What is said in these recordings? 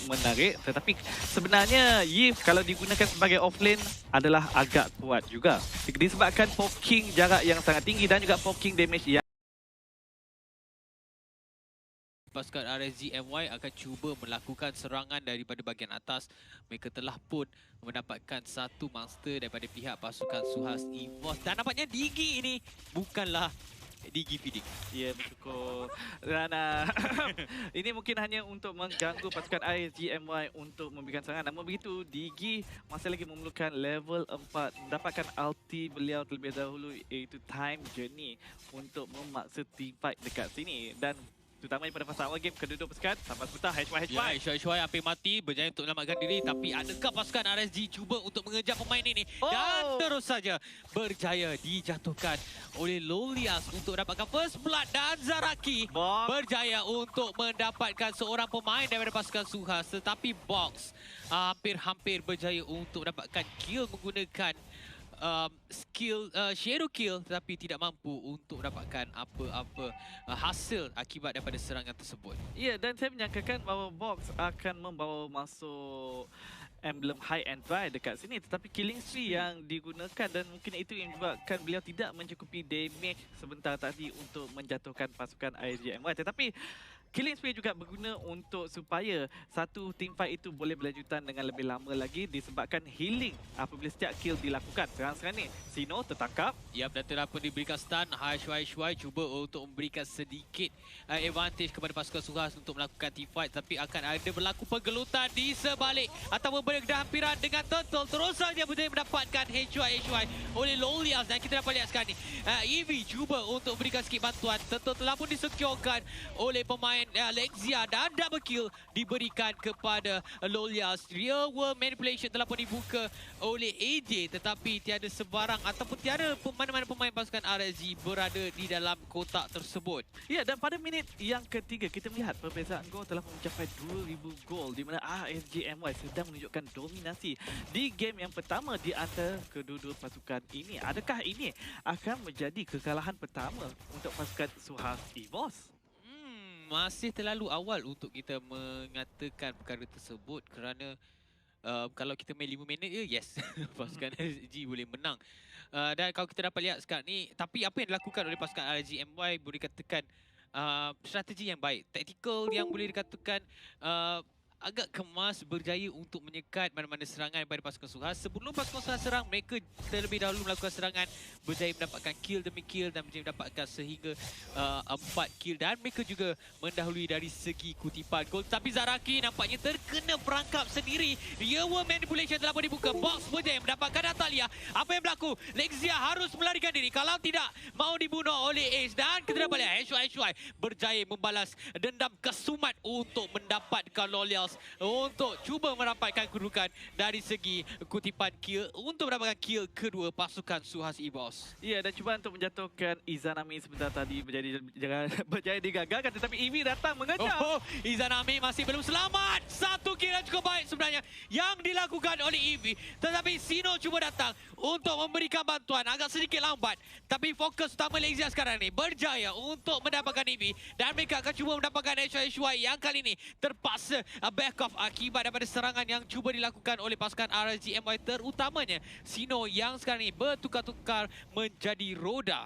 menarik. Tetapi sebenarnya Yves kalau digunakan sebagai offlane adalah agak kuat juga. Disebabkan poking jarak yang sangat tinggi dan juga poking damage yang Pasukan RSG MY akan cuba melakukan serangan daripada bahagian atas. Mereka telah pun mendapatkan satu monster daripada pihak pasukan Suhas EVOS. Dan nampaknya Digi ini bukanlah Digi feeding. ya bersyukur. Dan ini mungkin hanya untuk mengganggu pasukan ISGMY untuk memberikan serangan. Namun begitu, Digi masih lagi memerlukan level 4. Mendapatkan ulti beliau terlebih dahulu iaitu Time Journey untuk memaksa team fight dekat sini. Dan terutamanya pada fasa awal game, kedua-dua pasukan sampai sebentar HY. Ya, Shuai hampir mati, berjaya untuk menyelamatkan diri. Tapi adakah pasukan RSG cuba untuk mengejar pemain ini? Dan terus saja berjaya dijatuhkan oleh Lolias untuk dapatkan first blood. Dan Zaraki berjaya untuk mendapatkan seorang pemain daripada pasukan Suhas. Tetapi Box hampir-hampir berjaya untuk mendapatkan kill menggunakan skill shadow kill, tetapi tidak mampu untuk mendapatkan apa-apa hasil akibat daripada serangan tersebut. Ya, dan saya menyangkakan bahawa Box akan membawa masuk emblem high and dry dekat sini, tetapi killing spree yang digunakan dan mungkin itu yang menyebabkan beliau tidak mencukupi damage sebentar tadi untuk menjatuhkan pasukan ISGMY. Tetapi killing spree juga berguna untuk supaya satu team fight itu boleh berlanjutan dengan lebih lama lagi disebabkan healing apabila setiap kill dilakukan. Sekarang ni Sino tertangkap. Yap, dan telah pun diberikan stun. Shuai cuba untuk memberikan sedikit advantage kepada pasukan Suhas untuk melakukan team fight, tapi akan ada berlaku pergelutan di sebalik ataupun berhampiran dengan Turtle. Terus saja berjaya mendapatkan Shuai oleh Lolias, dan kita dapat lihat sekarang ni Eevee cuba untuk berikan sikit bantuan. Turtle telah pun disecurekan oleh pemain Lexia dan double kill diberikan kepada Lolias. Real world manipulation telah pun dibuka oleh AJ, tetapi tiada sebarang ataupun tiada mana-mana pemain pasukan RSG berada di dalam kotak tersebut. Ya, dan pada minit yang ketiga kita melihat perbezaan gol telah mencapai 2000 gol di mana RSGMY sedang menunjukkan dominasi di game yang pertama di antara kedua-dua pasukan ini. Adakah ini akan menjadi kekalahan pertama untuk pasukan Suhas EVOS? Masih terlalu awal untuk kita mengatakan perkara tersebut kerana kalau kita main 5 minit je, yes, pasukan RSG boleh menang. Dan kalau kita dapat lihat sekarang ni, tapi apa yang dilakukan oleh pasukan RSGMY boleh dikatakan strategi yang baik. Taktikal yang boleh dikatakan agak kemas, berjaya untuk menyekat mana-mana serangan daripada pasukan Suhas. Sebelum pasukan Suhas serang, mereka terlebih dahulu melakukan serangan, berjaya mendapatkan kill demi kill dan berjaya mendapatkan sehingga 4 kill, dan mereka juga mendahului dari segi kutipan gol. Tapi Zaraki nampaknya terkena perangkap sendiri. Real world manipulation telah pun dibuka. Box berjaya mendapatkan Natalia. Apa yang berlaku? Lexia harus melarikan diri, kalau tidak mahu dibunuh oleh Ace, dan kita dapat lihat Shuai berjaya membalas dendam kesumat untuk mendapatkan Lolias untuk cuba mendapatkan kedudukan dari segi kutipan kill untuk mendapatkan kill kedua pasukan Suhas EVOS. Ya, dan cuba untuk menjatuhkan Izanami sebentar tadi berjaya digagalkan, tetapi Eevee datang mengejar. Izanami masih belum selamat. Satu kill yang cukup baik sebenarnya yang dilakukan oleh Eevee, tetapi Sino cuba datang untuk memberikan bantuan, agak sedikit lambat. Tapi fokus utama Lexia sekarang ni berjaya untuk mendapatkan Eevee, dan mereka akan cuba mendapatkan Shuai yang kali ini terpaksa back off akibat daripada serangan yang cuba dilakukan oleh pasukan RSGMY, terutamanya Sino yang sekarang ini bertukar-tukar menjadi roda.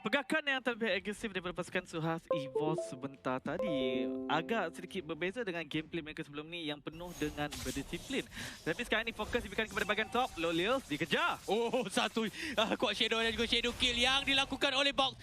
Pergerakan yang terlebih agresif daripada pasukan Suhas EVOS sebentar tadi agak sedikit berbeza dengan gameplay mereka sebelum ni yang penuh dengan berdisiplin. Tapi sekarang ni fokus diberikan kepada bahagian top. Lolias dikejar. Satu quad shadow dan juga shadow kill yang dilakukan oleh Box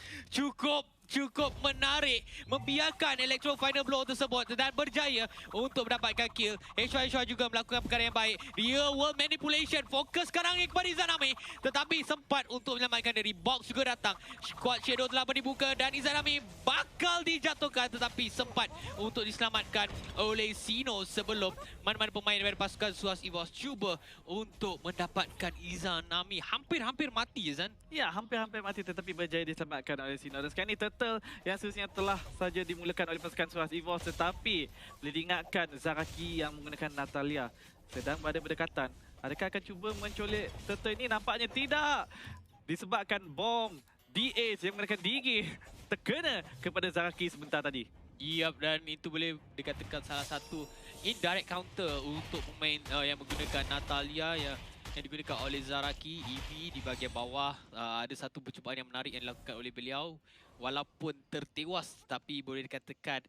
cukup menarik, membiarkan Electro final blow tersebut dan berjaya untuk mendapatkan kill. Shuai juga melakukan perkara yang baik. Real world manipulation, fokus sekarang kepada Izanami, tetapi sempat untuk menyelamatkan diri. Box juga datang, squad shadow telah dibuka dan Izanami bakal dijatuhkan, tetapi sempat untuk diselamatkan oleh Sino sebelum mana-mana pemain daripada pasukan Suhas EVOS cuba untuk mendapatkan Izanami. Hampir-hampir mati, Izan. Ya, hampir-hampir mati tetapi berjaya diselamatkan oleh Sino. Dan sekarang ni Turtle yang seharusnya telah saja dimulakan oleh pasukan Suhas EVOS, tetapi boleh diingatkan Zaraki yang menggunakan Natalia sedang berada berdekatan. Adakah akan cuba mencolek Turtle ini? Nampaknya tidak. Disebabkan bom DA yang menggunakan Digi terkena kepada Zaraki sebentar tadi. Yap, dan itu boleh dikatakan salah satu indirect counter untuk pemain yang menggunakan Natalia yang digunakan oleh Zaraki. EV di bahagian bawah, ada satu percubaan yang menarik yang dilakukan oleh beliau. Walaupun tertewas, tapi boleh dikatakan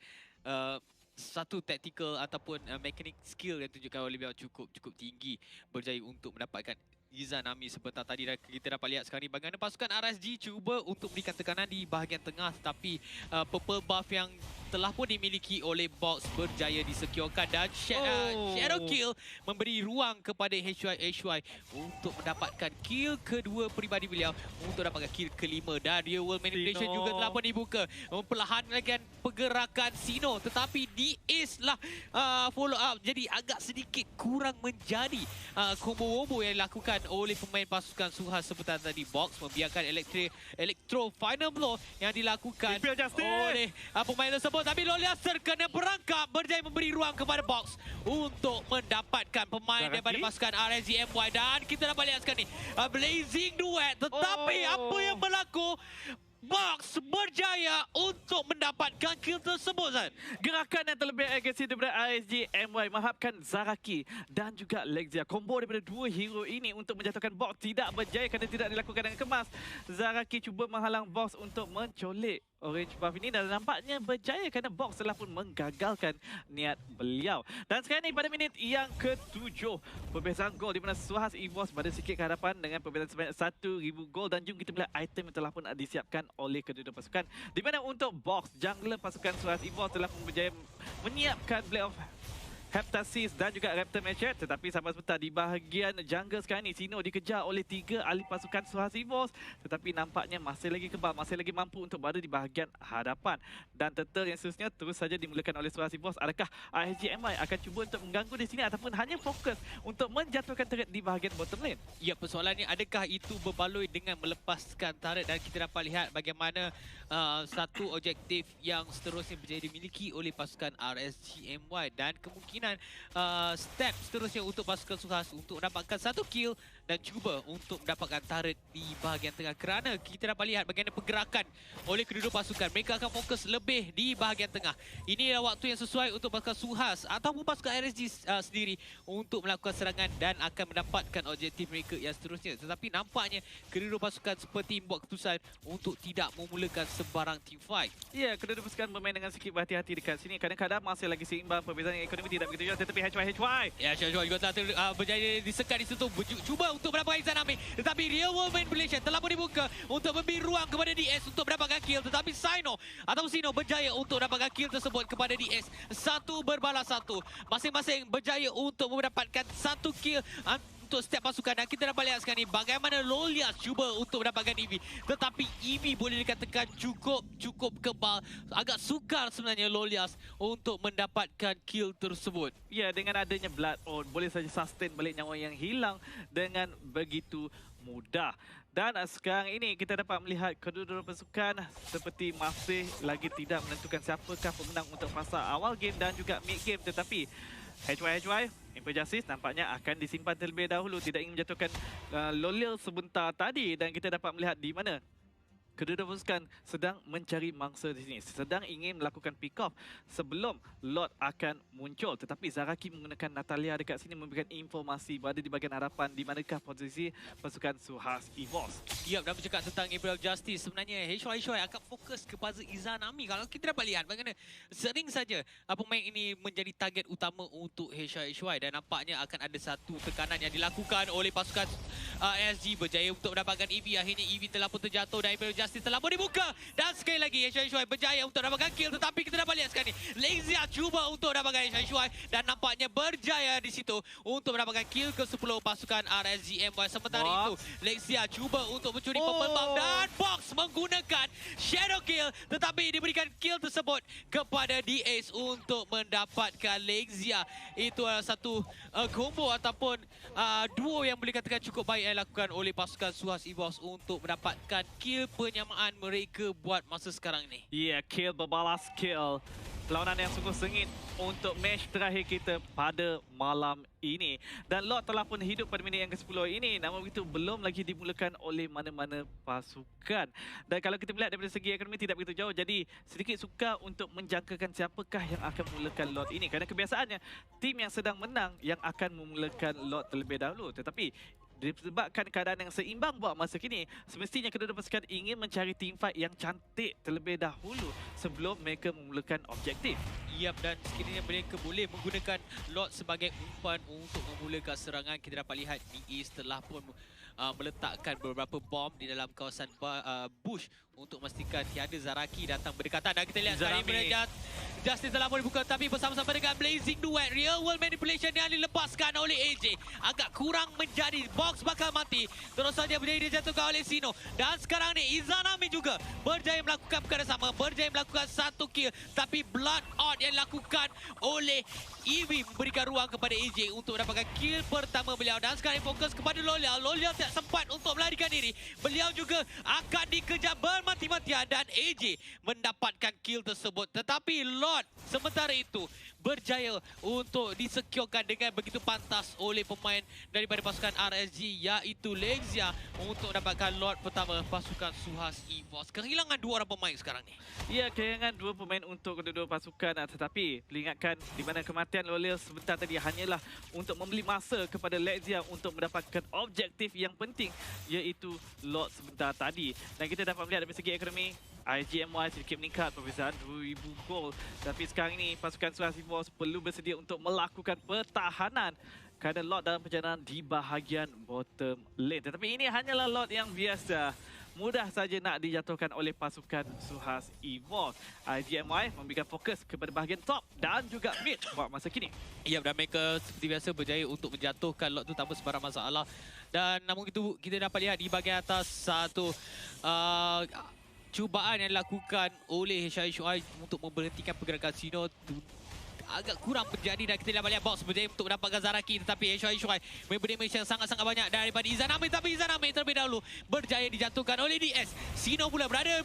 satu tactical ataupun mekanik skill yang ditunjukkan oleh beliau cukup tinggi, berjaya untuk mendapatkan Izanami. Sebentar tadi kita dapat lihat sekarang ni bagaimana pasukan RSG cuba untuk berikan tekanan di bahagian tengah, tetapi purple buff yang telah pun dimiliki oleh Box berjaya disecurekan dan Shadow Kill memberi ruang kepada HY untuk mendapatkan kill kedua peribadi beliau, untuk dapatkan kill kelima, dan Real World Manipulation juga telah pun dibuka, memperlahankan pergerakan Sino, tetapi di Ace lah follow up, jadi agak sedikit kurang menjadi combo-wombo yang dilakukan oleh pemain pasukan Suhas seperti tadi. Box membiarkan Electro Final Blow yang dilakukan oleh pemain tersebut, tapi Lolias terkena perangkap, berjaya memberi ruang kepada Box untuk mendapatkan pemain daripada pasukan RSGMY, dan kita dapat lihat sekarang ni blazing duet, tetapi apa yang berlaku? Box berjaya untuk mendapatkan kill tersebut, Zan. Gerakan yang terlebih agresif daripada RSG MY menghapkan Zaraki dan juga Lexia. Combo daripada dua hero ini untuk menjatuhkan Box tidak berjaya kerana tidak dilakukan dengan kemas. Zaraki cuba menghalang Box untuk mencolek orange buff ini dan nampaknya berjaya kerana Box telah pun menggagalkan niat beliau. Dan sekarang ni pada minit yang ke-7, perbezaan gol di mana Suhas EVOS berada sikit ke hadapan dengan perbezaan sebanyak 1,000 gol, dan jom kita melihat item yang telah pun disiapkan oleh kedua-dua pasukan. Di mana untuk Box, jungler pasukan Suhas EVOS telah pun berjaya menyiapkan Blade of Heptasis dan juga Raptor Machete, tetapi sampai sebentar di bahagian jungle sekarang ni Sino dikejar oleh 3 ahli pasukan Suhas EVOS, tetapi nampaknya masih lagi kebal, masih lagi mampu untuk berada di bahagian hadapan. Dan turtle yang seterusnya terus saja dimulakan oleh Suhas EVOS. Adakah RSGMY akan cuba untuk mengganggu di sini ataupun hanya fokus untuk menjatuhkan turret di bahagian bottom lane? Ya, persoalannya adakah itu berbaloi dengan melepaskan turret, dan kita dapat lihat bagaimana satu objektif yang seterusnya berjaya dimiliki oleh pasukan RSGMY, dan kemungkinan step seterusnya untuk pasukan Suhas untuk mendapatkan satu kill dan cuba untuk mendapatkan turret di bahagian tengah, kerana kita dapat lihat bagaimana pergerakan oleh kedua pasukan. Mereka akan fokus lebih di bahagian tengah. Ini adalah waktu yang sesuai untuk pasukan Suhas ataupun pasukan RSG sendiri untuk melakukan serangan dan akan mendapatkan objektif mereka yang seterusnya. Tetapi nampaknya kedua pasukan seperti membuat keputusan untuk tidak memulakan sebarang team fight. Ya, kedua pasukan bermain dengan sikit berhati-hati dekat sini. Kadang-kadang masih lagi seimbang, perbezaan ekonomi tidak begitu jauh, tetapi HY. Ya, HY juga telah berjaya disekat di situ, cuba untuk mendapatkan Izanami, tetapi Real World Manipulation telah pun dibuka untuk memberi ruang kepada DS untuk mendapatkan kill, tetapi Sino berjaya untuk mendapatkan kill tersebut kepada DS. 1 berbalas 1. Masing-masing berjaya untuk mendapatkan 1 kill untuk setiap pasukan, dan kita dapat lihat sekarang ni bagaimana Lolias cuba untuk mendapatkan EV, tetapi EV boleh dikatakan cukup kebal. Agak sukar sebenarnya Lolias untuk mendapatkan kill tersebut. Ya, dengan adanya Blood Oath boleh saja sustain balik nyawa yang hilang dengan begitu mudah. Dan sekarang ini kita dapat melihat kedua-dua pasukan seperti masih lagi tidak menentukan siapakah pemenang untuk fasa awal game dan juga mid game, tetapi HY Imperial Justice nampaknya akan disimpan terlebih dahulu, tidak ingin menjatuhkan Lolial sebentar tadi, dan kita dapat melihat di mana kedua-dua pasukan sedang mencari mangsa di sini, sedang ingin melakukan pick off sebelum Lord akan muncul. Tetapi Zaraki menggunakan Natalia dekat sini memberikan informasi berada di bahagian hadapan di manakah posisi pasukan Suhas EVOS. Ya, dan bercakap tentang Imperial Justice, sebenarnya HY akan fokus kepada Izanami. Kalau kita dapat lihat bagaimana sering saja pemain ini menjadi target utama untuk HY, dan nampaknya akan ada satu tekanan yang dilakukan oleh pasukan SG, berjaya untuk mendapatkan EV. Akhirnya EV telah pun terjatuh dan Imperial Justice telah pun dibuka, dan sekali lagi HY berjaya untuk dapatkan kill, tetapi kita dapat lihat sekarang ni Lexia cuba untuk dapatkan HY dan nampaknya berjaya di situ untuk mendapatkan kill ke-10 pasukan RSGMY. Sementara itu Lexia cuba untuk mencuri purple buff dan Box menggunakan shadow kill, tetapi diberikan kill tersebut kepada DS untuk mendapatkan Lexia. Itu adalah satu combo ataupun duo yang boleh katakan cukup baik yang dilakukan oleh pasukan Suhas EVOS untuk mendapatkan kill penyamaan mereka buat masa sekarang ni. Ya, kill berbalas kill. Perlawanan yang sungguh sengit untuk match terakhir kita pada malam ini. Dan Lord telah pun hidup pada minit yang ke-10 ini. Namun begitu belum lagi dimulakan oleh mana-mana pasukan. Dan kalau kita melihat daripada segi ekonomi tidak begitu jauh. Jadi sedikit sukar untuk menjangkakan siapakah yang akan memulakan Lord ini. Kerana kebiasaannya tim yang sedang menang yang akan memulakan Lord terlebih dahulu. Tetapi disebabkan keadaan yang seimbang buat masa kini, semestinya kedua-dua pasukan ingin mencari team fight yang cantik terlebih dahulu sebelum mereka memulakan objektif. Yap, dan sekiranya mereka boleh menggunakan Lord sebagai umpan untuk memulakan serangan. Kita dapat lihat DA telah pun meletakkan beberapa bom di dalam kawasan bush untuk memastikan tiada Zaraki datang berdekatan. Dan kita lihat sekarang ini Justice telah pun dibuka, tapi bersama-sama dengan Blazing Duet, Real World Manipulation yang dilepaskan oleh AJ. Agak kurang menjadi, box bakal mati. Terus saja menjadi dijatuhkan oleh Sino. Dan sekarang ni Izanami juga berjaya melakukan perkara sama, berjaya melakukan satu kill. Tapi Blood Out yang dilakukan oleh Eevee memberikan ruang kepada AJ untuk mendapatkan kill pertama beliau. Dan sekarang fokus kepada Lolia. Lolia tidak sempat untuk melarikan diri. Beliau juga akan dikejar bermati-matian dan AJ mendapatkan kill tersebut. Tetapi Lord sementara itu berjaya untuk disecurekan dengan begitu pantas oleh pemain daripada pasukan RSG, iaitu Lexia, untuk mendapatkan Lord pertama pasukan Suhas EVOS. Kehilangan dua orang pemain sekarang ni. Ya, kehilangan dua pemain untuk kedua-dua pasukan. Tetapi diingatkan di mana kematian Lolia sebentar tadi hanyalah untuk membeli masa kepada Lexia untuk mendapatkan objektif yang penting, iaitu Lord sebentar tadi. Dan kita dapat melihat dari segi ekonomi, IGMY sedikit meningkat perbezaan 2000 gol. Tapi sekarang ini pasukan Suhas EVOS perlu bersedia untuk melakukan pertahanan kerana Lord dalam perjalanan di bahagian bottom lane. Tetapi ini hanyalah Lord yang biasa. Mudah saja nak dijatuhkan oleh pasukan Suhas EVOS. IGMY memberikan fokus kepada bahagian top dan juga mid buat masa kini. Ya, dan mereka seperti biasa berjaya untuk menjatuhkan Lord tu tanpa sebarang masalah. Dan namun itu kita dapat lihat di bahagian atas satu cubaan yang dilakukan oleh Shuai untuk memberhentikan pergerakan Sino agak kurang terjadi, dan kita dapat lihat box berjaya untuk mendapatkan Zaraki, tetapi Shuai memberi damage yang sangat-sangat banyak daripada Izanami, tapi Izanami terlebih dahulu berjaya dijatuhkan oleh DS. Sino pula berada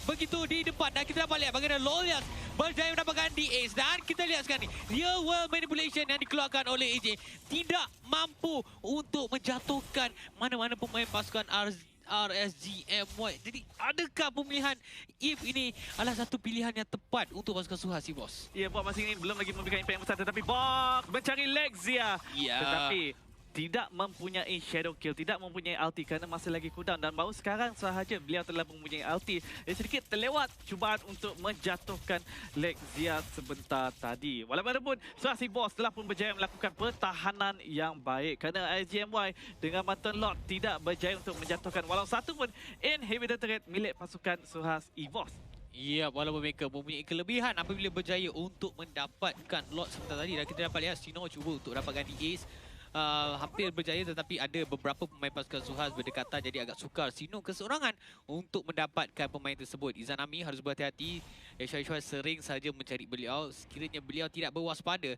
begitu di depan, dan kita dapat lihat bagaimana Lolias berjaya mendapatkan DS. Dan kita lihat sekarang ni Real World Manipulation yang dikeluarkan oleh AJ tidak mampu untuk menjatuhkan mana-mana pemain pasukan RSGMY. Jadi adakah pemilihan Eve ini adalah satu pilihan yang tepat untuk pasukan Suhas EVOS? Ya, buat masa ini belum lagi memberikan impact yang besar, tetapi Box mencari Lexia. Ya. Tetapi tidak mempunyai shadow kill, tidak mempunyai ulti kerana masih lagi cooldown, dan baru sekarang sahaja beliau telah mempunyai ulti. Sedikit terlewat cubaan untuk menjatuhkan Lexia sebentar tadi. Walaupun Suhas EVOS telah pun berjaya melakukan pertahanan yang baik kerana IGMY dengan bantuan Lord tidak berjaya untuk menjatuhkan walau satu pun inhibitor turret milik pasukan Suhas EVOS. Ya, walaupun mereka mempunyai kelebihan apabila berjaya untuk mendapatkan Lord sebentar tadi, dan kita dapat lihat Sino cuba untuk dapatkan the ace. Hampir berjaya, tetapi ada beberapa pemain pasukan Suhas berdekatan, jadi agak sukar Sino keseorangan untuk mendapatkan pemain tersebut. Izanami harus berhati-hati. Shuai sering saja mencari beliau. Sekiranya beliau tidak berwaspada,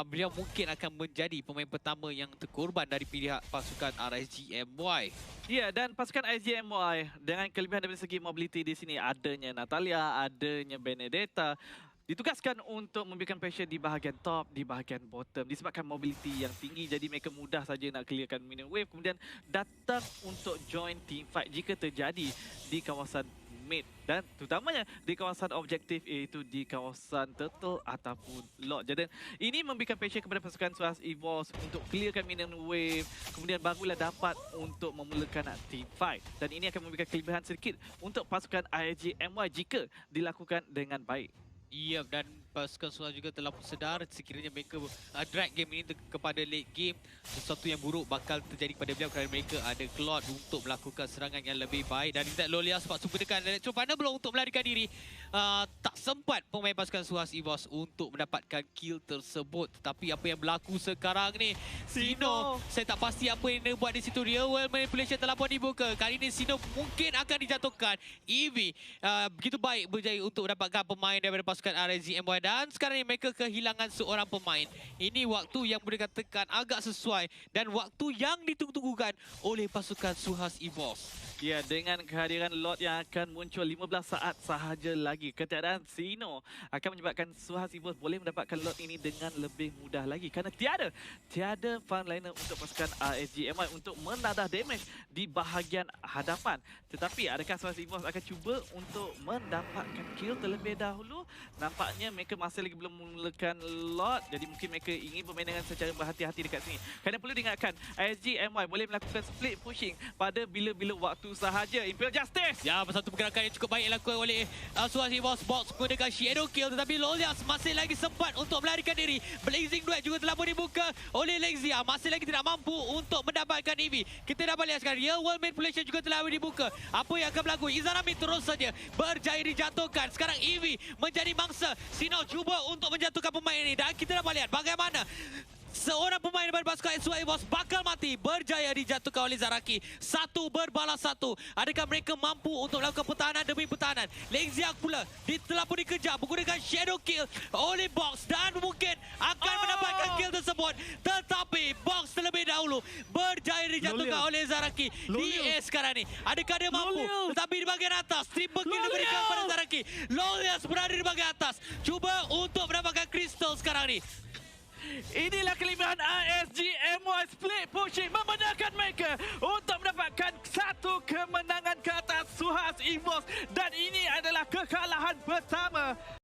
beliau mungkin akan menjadi pemain pertama yang terkorban dari pihak pasukan RSGMY. Ya, dan pasukan IGMY dengan kelebihan dari segi mobility di sini, adanya Natalia, adanya Benedetta, ditugaskan untuk memberikan pressure di bahagian top, di bahagian bottom. Disebabkan mobility yang tinggi, jadi mereka mudah saja nak clearkan minion wave, kemudian datang untuk join team fight jika terjadi di kawasan mid, dan terutamanya di kawasan objektif, iaitu di kawasan turtle ataupun Lord. Jadi ini memberikan pressure kepada pasukan Suhas EVOS untuk clearkan minion wave, kemudian barulah dapat untuk memulakan team fight. Dan ini akan memberikan kelebihan sedikit untuk pasukan IGMY jika dilakukan dengan baik. Ya, dan pasukan Suhas juga telah pun sedar sekiranya mereka drag game ini kepada late game, sesuatu yang buruk bakal terjadi kepada beliau kerana mereka ada Claude untuk melakukan serangan yang lebih baik. Dan kita Lolia sebab super dekat Electro Partner belum untuk melarikan diri. Tak sempat pemain pasukan Suhas EVOS untuk mendapatkan kill tersebut. Tetapi apa yang berlaku sekarang ni, Sino, saya tak pasti apa yang dia buat di situ. Real World Manipulation telah pun dibuka. Kali ini Sino mungkin akan dijatuhkan. Eevee begitu baik berjaya untuk mendapatkan pemain daripada pasukan RSGMY, dan sekarang ini mereka kehilangan seorang pemain. Ini waktu yang boleh dikatakan agak sesuai dan waktu yang ditunggu-tunggukan oleh pasukan Suhas EVOS. Ya, dengan kehadiran Lord yang akan muncul 15 saat sahaja lagi, ketiadaan Sino akan menyebabkan Suhas Evoz boleh mendapatkan Lord ini dengan lebih mudah lagi. Kerana tiada frontliner untuk pasukan RSGMI untuk menadah damage di bahagian hadapan. Tetapi adakah Suhas Evoz akan cuba untuk mendapatkan kill terlebih dahulu? Nampaknya mereka masih lagi belum memulakan Lord. Jadi mungkin mereka ingin bermain dengan secara berhati-hati dekat sini. Kerana perlu diingatkan, RSGMI boleh melakukan split pushing pada bila-bila waktu sahaja. Imperial Justice! Ya, satu pergerakan yang cukup baik dilakukan oleh Suhas Evoz Box menggunakan Shadow Kill, tetapi Lolias masih lagi sempat untuk melarikan diri. Blazing Duet juga telah pun dibuka oleh Lexia, masih lagi tidak mampu untuk mendapatkan EV. Kita dapat lihat sekarang Real World Manipulation juga telah dibuka. Apa yang akan berlaku? Izanami terus saja berjaya dijatuhkan. Sekarang EV menjadi mangsa. Sino cuba untuk menjatuhkan pemain ini dan kita dapat lihat bagaimana seorang pemain daripada pasukan Suhas Evoz bakal mati, berjaya dijatuhkan oleh Zaraki. Satu berbalas satu. Adakah mereka mampu untuk melakukan pertahanan demi pertahanan? Lexia pula telah pun dikejar menggunakan Shadow Kill oleh Box dan mungkin akan mendapatkan kill tersebut. Tetapi Box terlebih dahulu berjaya dijatuhkan oleh Zaraki. Di sekarang ni, adakah dia mampu? Tetapi di bahagian atas, triple kill diberikan kepada Zaraki. Lolias berada di bahagian atas, cuba untuk mendapatkan Crystal sekarang ni. Inilah kelebihan RSGMY split pushing membenarkan mereka untuk mendapatkan satu kemenangan ke atas Suhas Evoz dan ini adalah kekalahan pertama